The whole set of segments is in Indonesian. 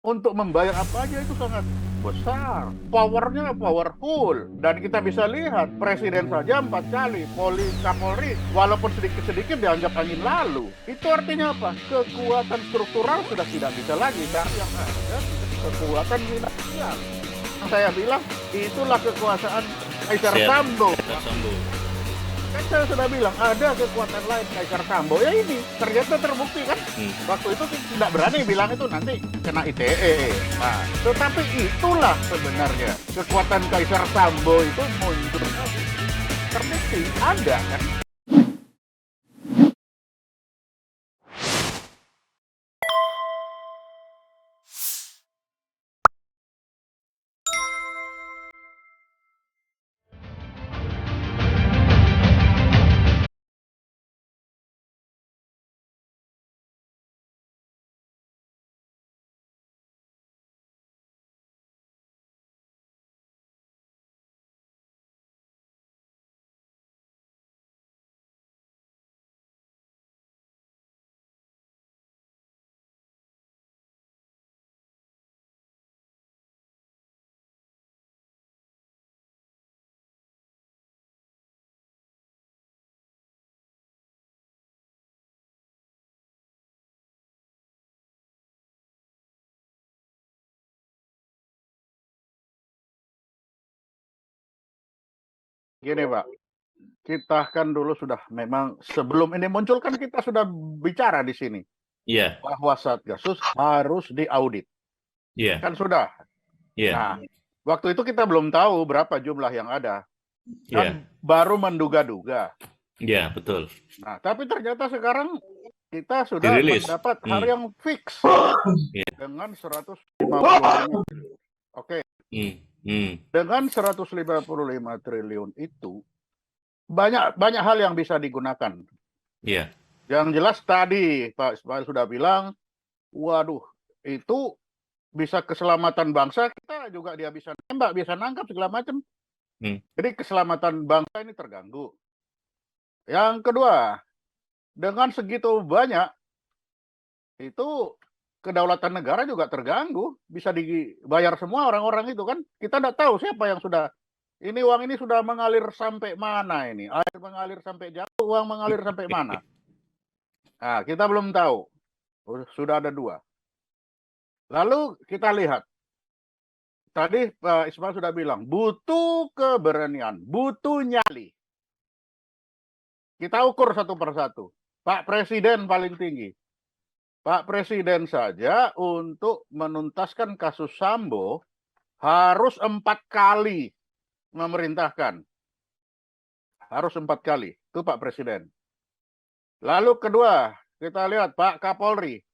untuk membayar apa aja itu sangat besar. Powernya powerful. Dan kita bisa lihat, Presiden saja 4 kali, Kapolri, walaupun sedikit-sedikit dianggap angin lalu. Itu artinya apa? Kekuatan struktural sudah tidak bisa lagi. Dari yang ada, kekuatan finansial. Yang saya bilang, itulah kekuasaan Kaisar Sambo. Kan saya sudah bilang ada kekuatan lain Kaisar Sambo ya ini ternyata terbukti kan. Waktu itu tidak berani bilang itu nanti kena ITE. Nah, tetapi itulah sebenarnya kekuatan Kaisar Sambo itu muncul terbukti ada kan. Gini Pak, kita kan dulu sudah memang sebelum ini muncul kan kita sudah bicara di sini. Iya. Bahwa Satgasus harus diaudit. Iya. Kan sudah. Iya. Nah, waktu itu kita belum tahu berapa jumlah yang ada. Kan baru menduga-duga. Iya, betul. Nah, tapi ternyata sekarang kita sudah mendapat hal yang fix dengan 155. Oke. Dengan 155 triliun itu banyak hal yang bisa digunakan. Iya. Yang jelas tadi Pak Ismail sudah bilang, waduh, itu bisa keselamatan bangsa, kita juga dia bisa nembak, bisa nangkap segala macam. Jadi keselamatan bangsa ini terganggu. Yang kedua, dengan segitu banyak, itu kedaulatan negara juga terganggu. Bisa dibayar semua orang-orang itu kan. Kita tidak tahu siapa yang sudah, ini uang ini sudah mengalir sampai mana ini. Air mengalir sampai jauh, uang mengalir sampai mana. Nah, kita belum tahu. Sudah ada 2. Lalu kita lihat. Tadi Pak Ismail sudah bilang, butuh keberanian, butuh nyali. Kita ukur satu persatu. Pak Presiden paling tinggi. Pak Presiden saja untuk menuntaskan kasus Sambo harus 4 kali memerintahkan. Harus 4 kali. Itu Pak Presiden. Lalu kedua, kita lihat Pak Kapolri.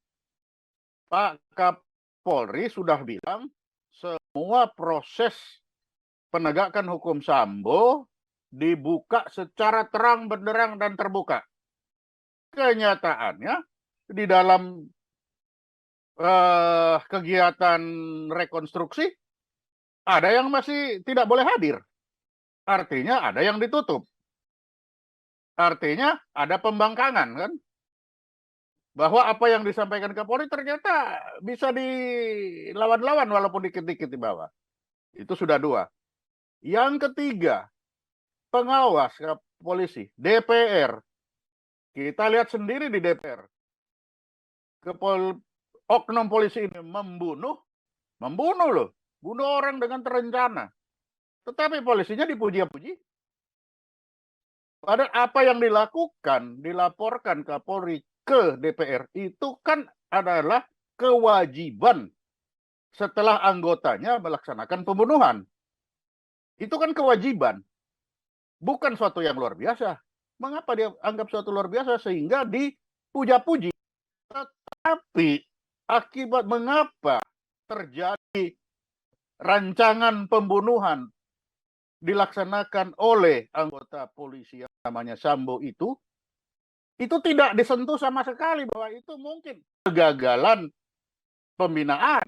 Pak Kapolri sudah bilang semua proses penegakan hukum Sambo dibuka secara terang benderang dan terbuka. Kenyataannya di dalam kegiatan rekonstruksi ada yang masih tidak boleh hadir. Artinya ada yang ditutup. Artinya ada pembangkangan kan. Bahwa apa yang disampaikan Kapolri ternyata bisa dilawan-lawan walaupun dikit-dikit di bawah. Itu sudah 2. Yang ketiga, pengawas polisi, DPR. Kita lihat sendiri di DPR. Oknum polisi ini membunuh loh. Bunuh orang dengan terencana. Tetapi polisinya dipuji-puji. Padahal apa yang dilaporkan Kapolri ke DPR itu kan adalah kewajiban setelah anggotanya melaksanakan pembunuhan. Itu kan kewajiban. Bukan suatu yang luar biasa. Mengapa dia anggap suatu luar biasa sehingga dipuja-puji? Tetapi akibat mengapa terjadi rancangan pembunuhan dilaksanakan oleh anggota polisi yang namanya Sambo itu tidak disentuh sama sekali bahwa itu mungkin kegagalan pembinaan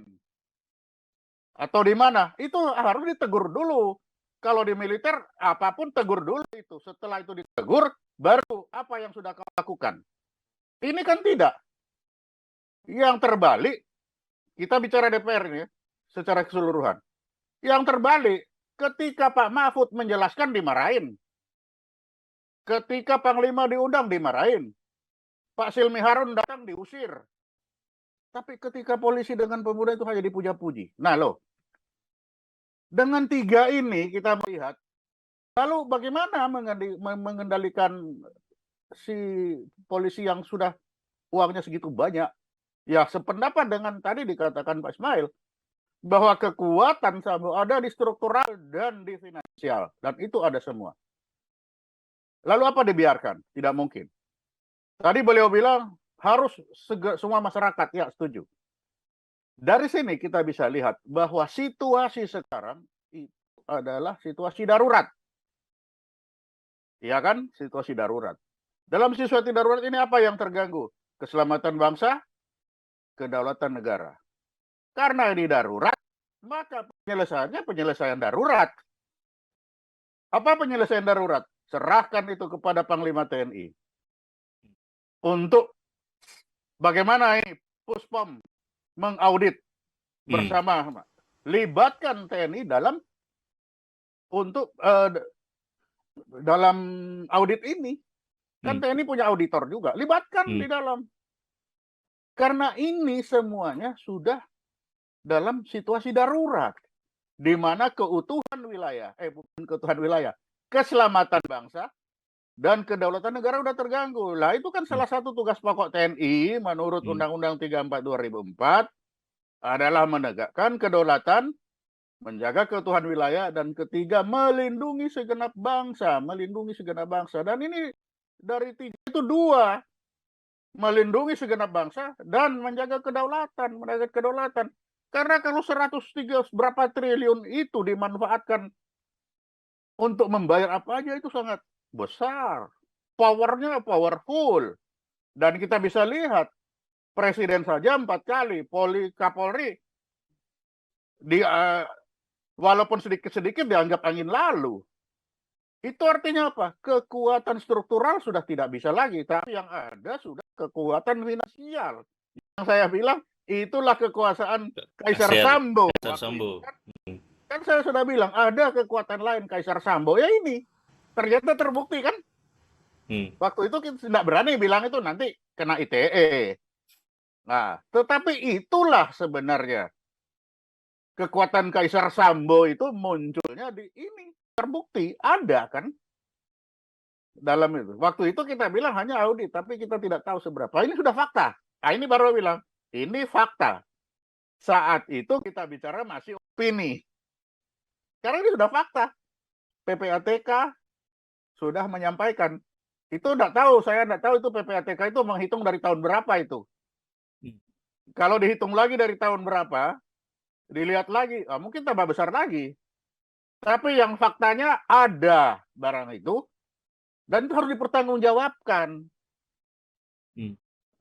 atau di mana. Itu harus ditegur dulu. Kalau di militer apapun tegur dulu itu. Setelah itu ditegur baru apa yang sudah kau lakukan. Ini kan tidak. Yang terbalik Kita bicara DPR ini ya, secara keseluruhan. Yang terbalik, ketika Pak Mahfud menjelaskan dimarahin. Ketika Panglima diundang dimarahin. Pak Silmi Harun datang diusir. Tapi ketika polisi dengan pemuda itu hanya dipuja-puji. Nah loh, dengan 3 ini kita melihat, lalu bagaimana mengendalikan si polisi yang sudah uangnya segitu banyak? Ya sependapat dengan tadi dikatakan Pak Ismail, bahwa kekuatan Sambo ada di struktural dan di finansial. Dan itu ada semua. Lalu apa dibiarkan? Tidak mungkin. Tadi beliau bilang harus semua masyarakat, ya setuju. Dari sini kita bisa lihat bahwa situasi sekarang itu adalah situasi darurat. Ya kan? Situasi darurat. Dalam situasi darurat ini apa yang terganggu? Keselamatan bangsa, kedaulatan negara. Karena ini darurat, maka penyelesaiannya penyelesaian darurat. Apa penyelesaian darurat? Serahkan itu kepada Panglima TNI. Untuk bagaimana ini Puspom mengaudit bersama, libatkan TNI dalam dalam audit ini. Kan TNI punya auditor juga, libatkan di dalam. Karena ini semuanya sudah dalam situasi darurat, di mana keutuhan wilayah, bukan keutuhan wilayah, keselamatan bangsa dan kedaulatan negara udah terganggu. Lah itu kan salah satu tugas pokok TNI menurut Undang-Undang 34 2004 adalah menegakkan kedaulatan, menjaga keutuhan wilayah, dan ketiga melindungi segenap bangsa, Dan ini dari 3 itu 2, melindungi segenap bangsa dan menjaga kedaulatan, Karena kalau 103 berapa triliun itu dimanfaatkan untuk membayar apa aja, itu sangat besar. Powernya powerful. Dan kita bisa lihat, Presiden saja 4 kali, Kapolri, walaupun sedikit-sedikit dianggap angin lalu. Itu artinya apa? Kekuatan struktural sudah tidak bisa lagi. Tapi yang ada sudah kekuatan finansial. Yang saya bilang, itulah kekuasaan Kaisar Sambo. Kan saya sudah bilang, ada kekuatan lain Kaisar Sambo. Ya ini, ternyata terbukti kan? Waktu itu kita tidak berani bilang itu nanti kena ITE. Nah, tetapi itulah sebenarnya kekuatan Kaisar Sambo itu munculnya di ini. Terbukti, ada kan? Dalam itu. Waktu itu kita bilang hanya audit, tapi kita tidak tahu seberapa. Ini sudah fakta. Nah, ini baru bilang, ini fakta. Saat itu kita bicara masih opini. Karena ini sudah fakta. PPATK sudah menyampaikan. Itu tidak tahu, saya tidak tahu itu PPATK itu menghitung dari tahun berapa itu. Kalau dihitung lagi dari tahun berapa, dilihat lagi, mungkin tambah besar lagi. Tapi yang faktanya ada barang itu, dan itu harus dipertanggungjawabkan.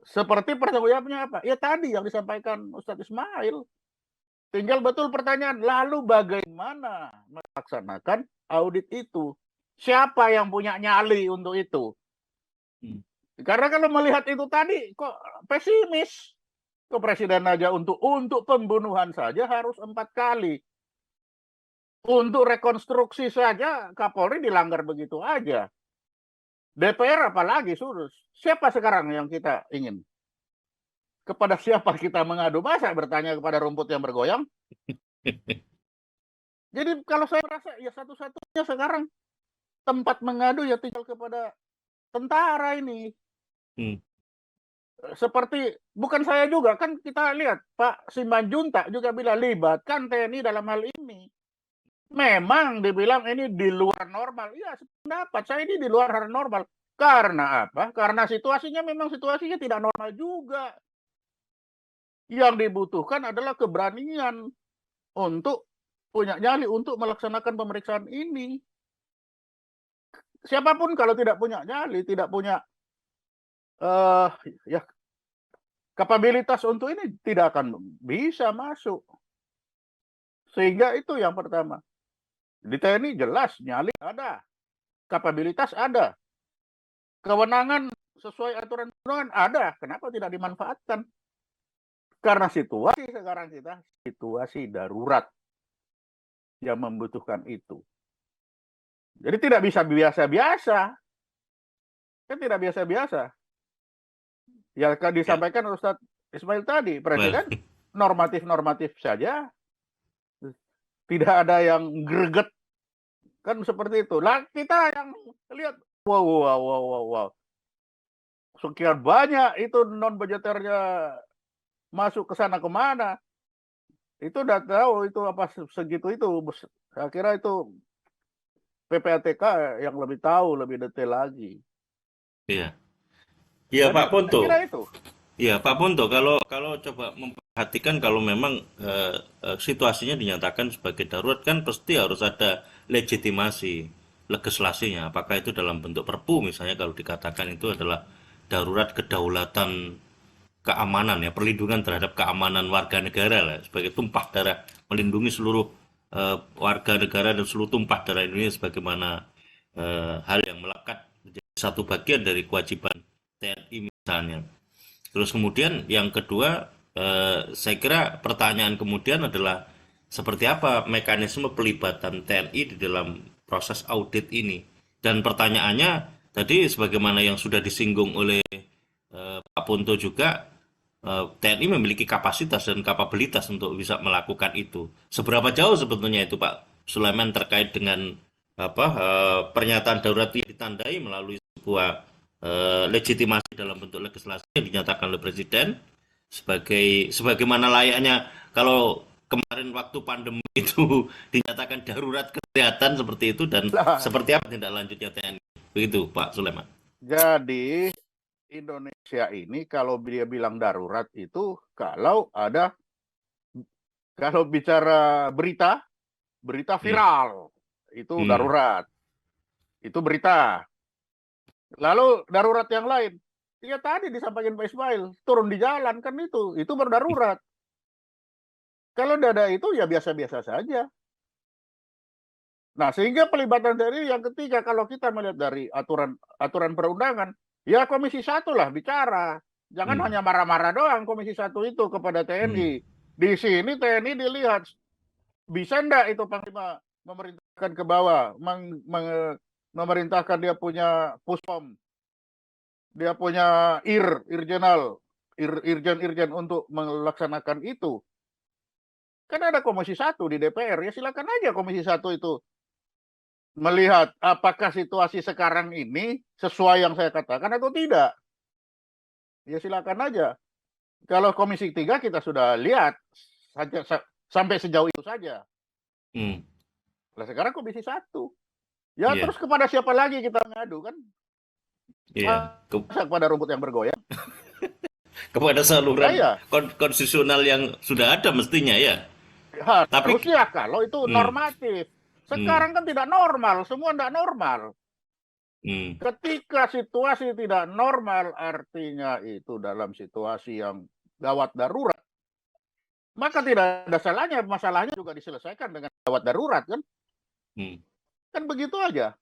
Seperti pertanggungjawabnya apa? Ya tadi yang disampaikan Ustadz Ismail. Tinggal betul pertanyaan, lalu bagaimana melaksanakan audit itu? Siapa yang punya nyali untuk itu? Karena kalau melihat itu tadi, kok pesimis. Kok Presiden aja untuk pembunuhan saja harus 4 kali. Untuk rekonstruksi saja Kapolri dilanggar begitu aja. DPR apalagi suruh. Siapa sekarang yang kita ingin? Kepada siapa kita mengadu? Masa bertanya kepada rumput yang bergoyang? Jadi kalau saya merasa ya satu-satunya sekarang tempat mengadu ya tinggal kepada tentara ini. Seperti bukan saya juga, kan kita lihat Pak Simanjuntak juga bilang libatkan TNI dalam hal ini. Memang dibilang ini di luar normal. Iya, sependapat saya ini di luar normal. Karena apa? Karena situasinya memang situasinya tidak normal juga. Yang dibutuhkan adalah keberanian untuk punya nyali untuk melaksanakan pemeriksaan ini. Siapapun kalau tidak punya nyali, tidak punya kapabilitas untuk ini, tidak akan bisa masuk. Sehingga itu yang pertama. Di TNI jelas nyali ada, kapabilitas ada, kewenangan sesuai aturan perundangan ada. Kenapa tidak dimanfaatkan? Karena situasi sekarang kita situasi darurat yang membutuhkan itu. Jadi tidak bisa biasa-biasa. Kan tidak biasa-biasa. Ya kan disampaikan Ustadz Ismail tadi, Presiden normatif-normatif saja. Tidak ada yang greget. Kan seperti itu. Lah kita yang lihat, wow. Sekian banyak itu non-budgeternya masuk ke sana kemana. Itu udah tahu itu apa segitu itu. Saya kira itu PPATK yang lebih tahu, lebih detail lagi. Iya. Iya, Jadi, Pak Ponto. saya kira itu. Iya, Pak Ponto, kalau coba memperhatikan kalau memang situasinya dinyatakan sebagai darurat kan pasti harus ada legitimasi legislasinya. Apakah itu dalam bentuk Perpu misalnya kalau dikatakan itu adalah darurat kedaulatan keamanan ya, perlindungan terhadap keamanan warga negara lah sebagai tumpah darah, melindungi seluruh warga negara dan seluruh tumpah darah Indonesia sebagaimana hal yang melekat menjadi satu bagian dari kewajiban TNI misalnya. Terus kemudian yang kedua, saya kira pertanyaan kemudian adalah seperti apa mekanisme pelibatan TNI di dalam proses audit ini. Dan pertanyaannya tadi sebagaimana yang sudah disinggung oleh Pak Ponto juga, TNI memiliki kapasitas dan kapabilitas untuk bisa melakukan itu. Seberapa jauh sebetulnya itu Pak Sulaiman terkait dengan pernyataan darurat yang ditandai melalui sebuah legitimasi dalam bentuk legislasi yang dinyatakan oleh Presiden sebagaimana layaknya kalau kemarin waktu pandemi itu dinyatakan darurat kesehatan seperti itu dan seperti apa tindak lanjutnya TNI begitu Pak Sulaiman. Jadi Indonesia ini kalau dia bilang darurat itu kalau bicara berita viral itu darurat. Itu berita. Lalu darurat yang lain, ya tadi disampaikan Pak Ismail, turun di jalan kan itu berdarurat. Kalau tidak ada itu ya biasa-biasa saja. Nah sehingga pelibatan dari yang ketiga kalau kita melihat dari aturan perundangan, ya Komisi 1 lah bicara. Jangan hanya marah-marah doang Komisi 1 itu kepada TNI. Di sini TNI dilihat bisa enggak itu Panglima memerintahkan ke bawah, memerintahkan dia punya puspom, dia punya irjen untuk melaksanakan itu. Kan ada Komisi 1 di DPR, ya silakan aja Komisi 1 itu melihat apakah situasi sekarang ini sesuai yang saya katakan atau tidak. Ya silakan aja. Kalau Komisi 3 kita sudah lihat sampai sejauh itu saja. Nah sekarang Komisi 1. Ya terus kepada siapa lagi kita ngadu kan? Kepada rumput yang bergoyang. Kepada saluran konstitusional yang sudah ada mestinya ya. Tapi harusnya kalau itu normatif. Sekarang kan tidak normal, semua tidak normal. Ketika situasi tidak normal, artinya itu dalam situasi yang gawat darurat. Maka tidak ada salahnya, masalahnya juga diselesaikan dengan gawat darurat kan? Kan begitu aja.